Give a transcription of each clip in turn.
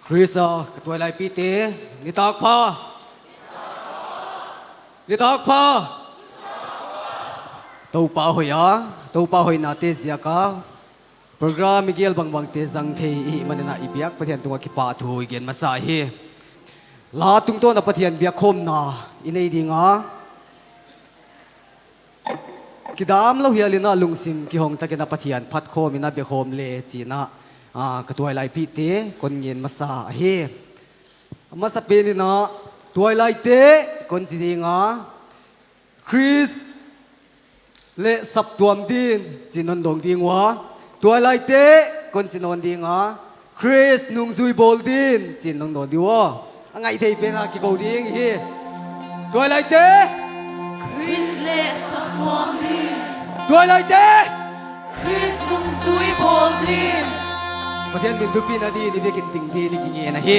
Krisa katwalay piti litakpa tau pa hoy nate ziaka program Miguel bangbang te zang the I manana ibiak pathian tunga ki pa thu igen masahi la tung to na pathian biak khom na inei dinga kidam lo hialina lungsim ki hong takena pathian phat khom ina biak khom le china katuai lai pi te kon ngin masa hi masa pe ni na tuai lai te kon chini nga Chris le sap tuam din chinon dong ding wa tuai lai te kon chinon ding nga Chris nung zui bol din chinong don di wa angai thei pe na ki ko ding hi tuai lai te Chris le sap tuam din tuai lai te Chris nung zui bol din Pathian bin dupi na di ni bekin ting di ni kingi na hi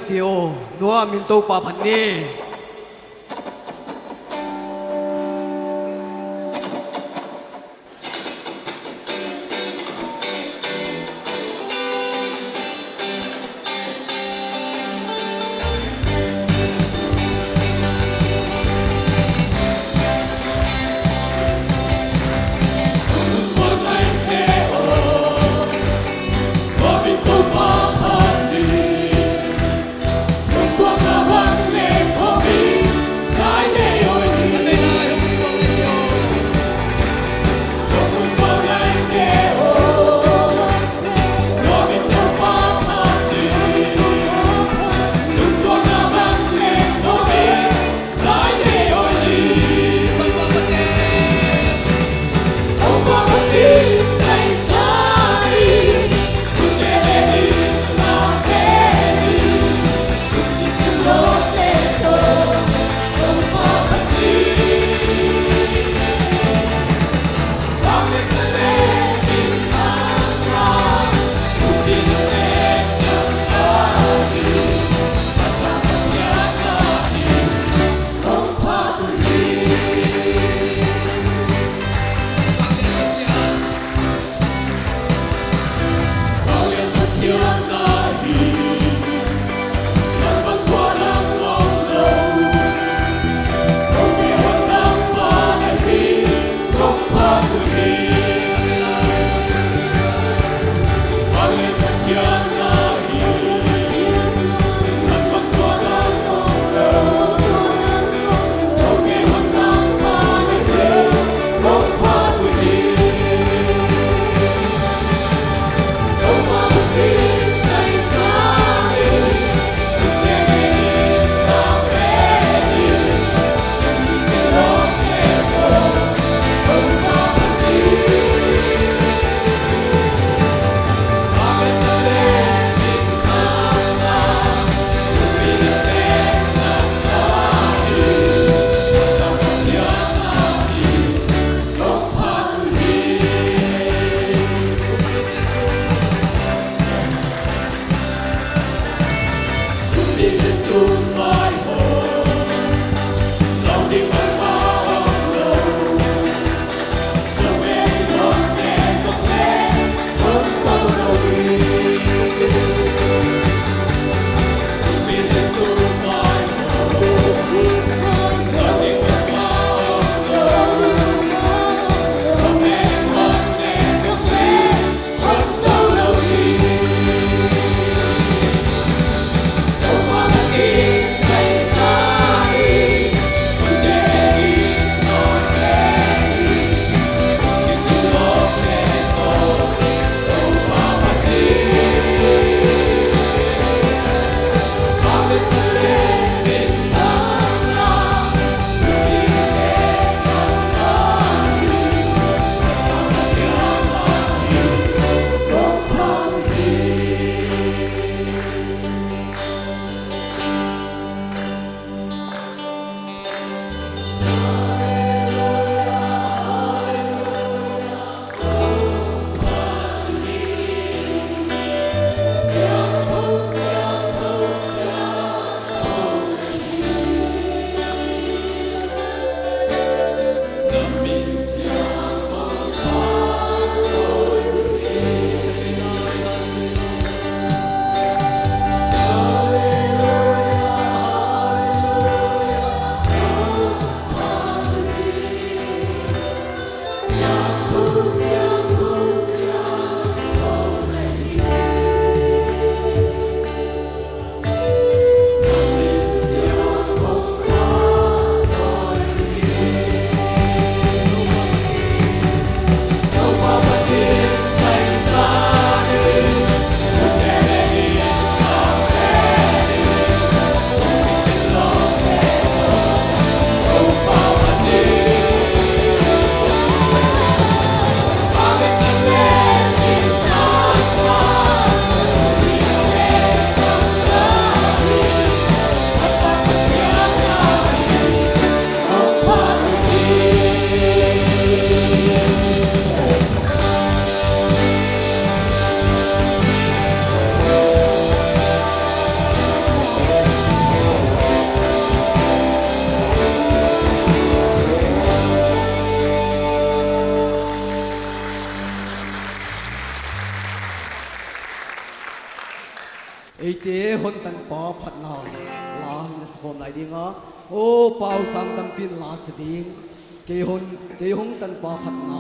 เตียวนัวมินโตปาพันนี่ Hãy subscribe cho kênh Ghiền Mì Gõ để không bỏ lỡ te hon tan pa phat na la hin sa khom lai ding a o pau sang tam pin la sa ding ke hon tan pa phat na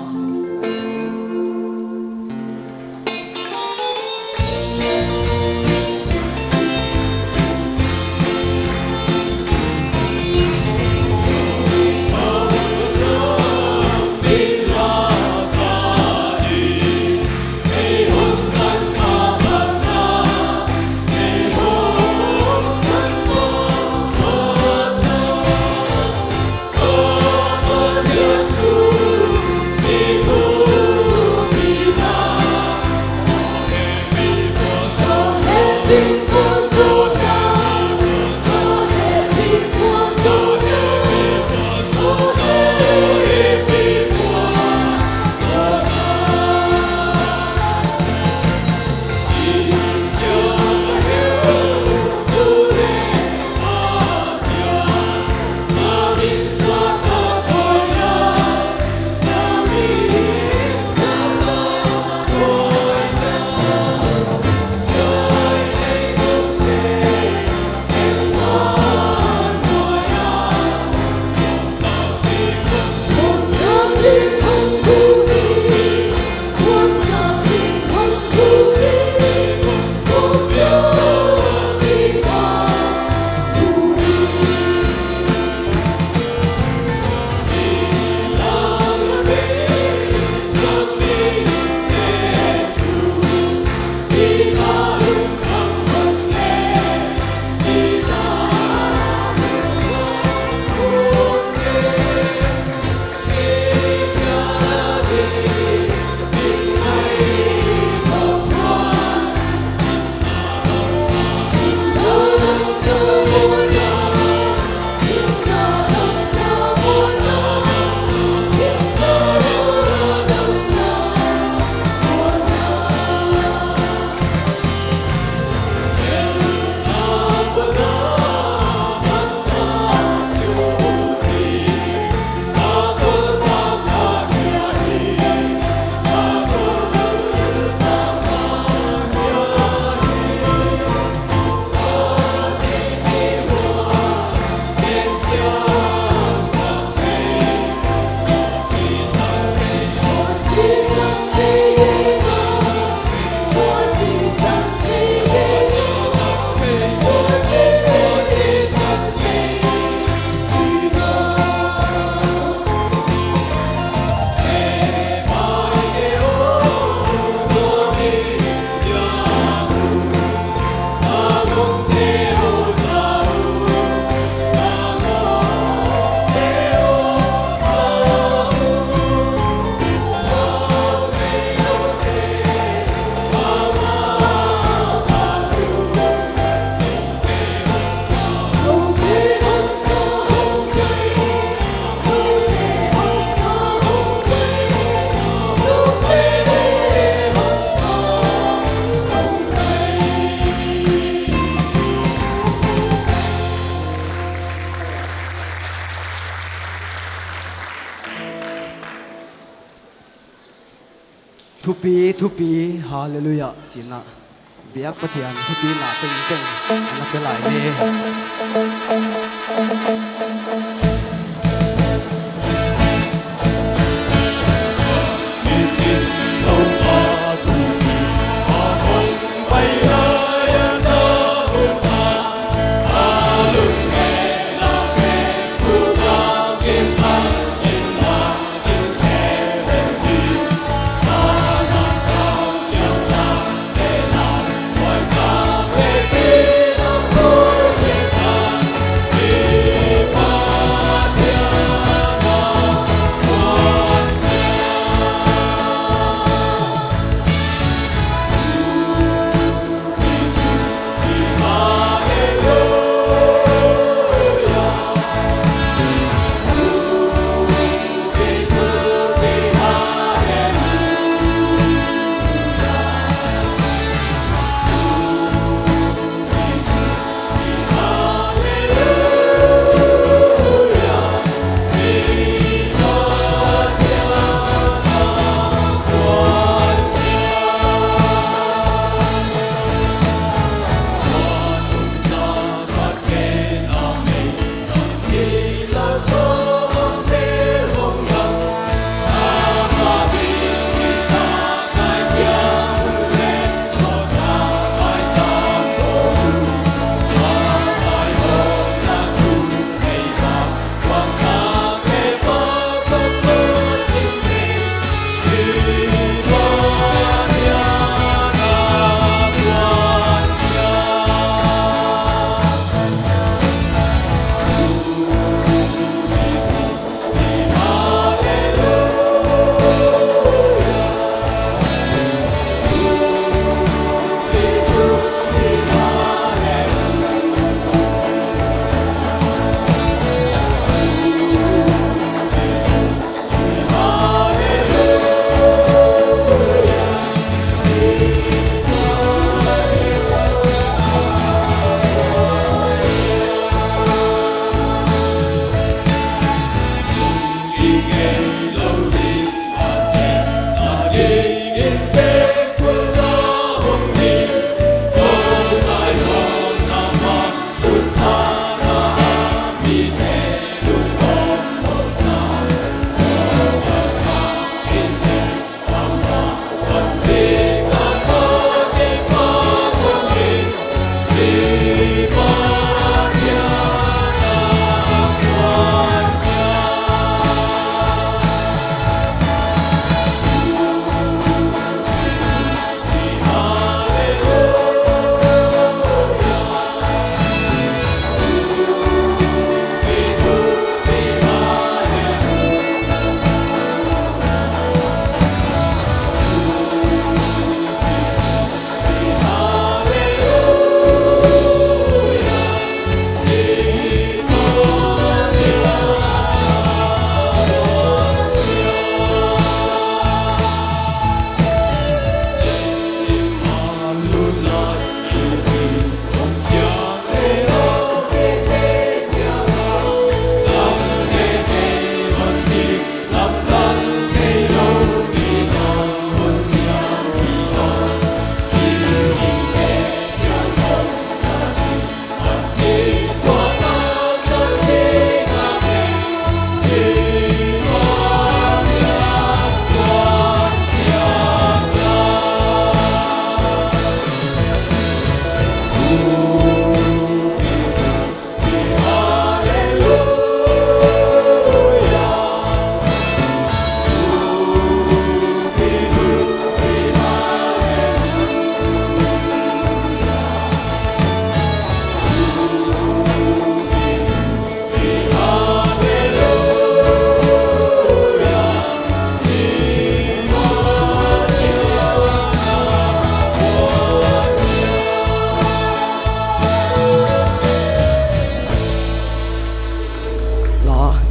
thu pi hallelujah china biak pathian thu pi na teng teng na pe lai le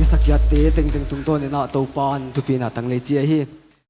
isakyat te teng teng tung to ni na to pan tu pi na tang le chi hi